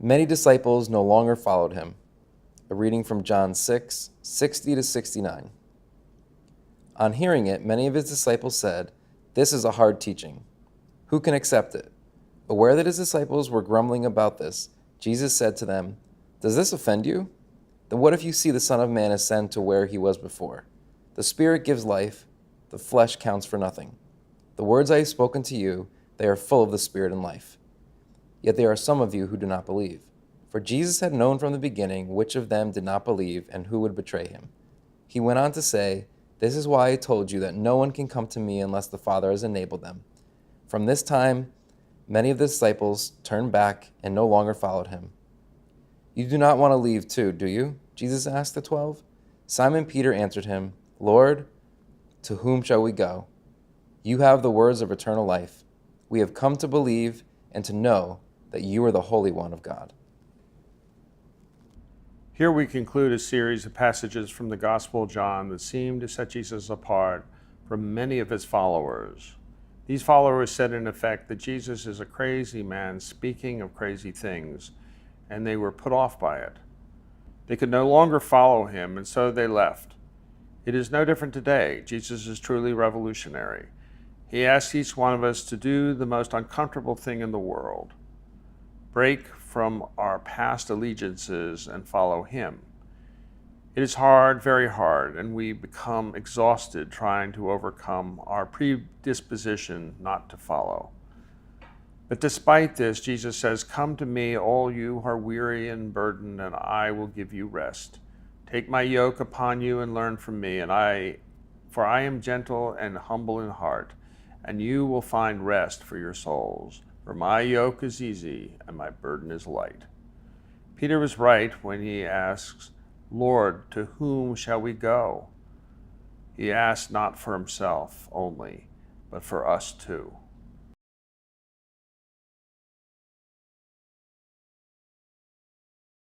Many disciples no longer followed him. A reading from John 6, 60 to 69. On hearing it, many of his disciples said, "This is a hard teaching. Who can accept it?" Aware that his disciples were grumbling about this, Jesus said to them, "Does this offend you? Then what if you see the Son of Man ascend to where he was before? The Spirit gives life, the flesh counts for nothing. The words I have spoken to you, they are full of the Spirit and life. Yet there are some of you who do not believe." For Jesus had known from the beginning which of them did not believe and who would betray him. He went on to say, "This is why I told you that no one can come to me unless the Father has enabled them." From this time, many of the disciples turned back and no longer followed him. "You do not want to leave too, do you?" Jesus asked the 12. Simon Peter answered him, "Lord, to whom shall we go? You have the words of eternal life. We have come to believe and to know that you are the Holy One of God." Here we conclude a series of passages from the Gospel of John that seem to set Jesus apart from many of his followers. These followers said in effect that Jesus is a crazy man speaking of crazy things, and they were put off by it. They could no longer follow him, and so they left. It is no different today. Jesus is truly revolutionary. He asks each one of us to do the most uncomfortable thing in the world: break from our past allegiances and follow him. It is hard, very hard, and we become exhausted trying to overcome our predisposition not to follow. But despite this, Jesus says, "Come to me, all you who are weary and burdened, and I will give you rest. Take my yoke upon you and learn from me, for I am gentle and humble in heart, and you will find rest for your souls. For my yoke is easy and my burden is light." Peter was right when he asks, "Lord, to whom shall we go?" He asked not for himself only, but for us too.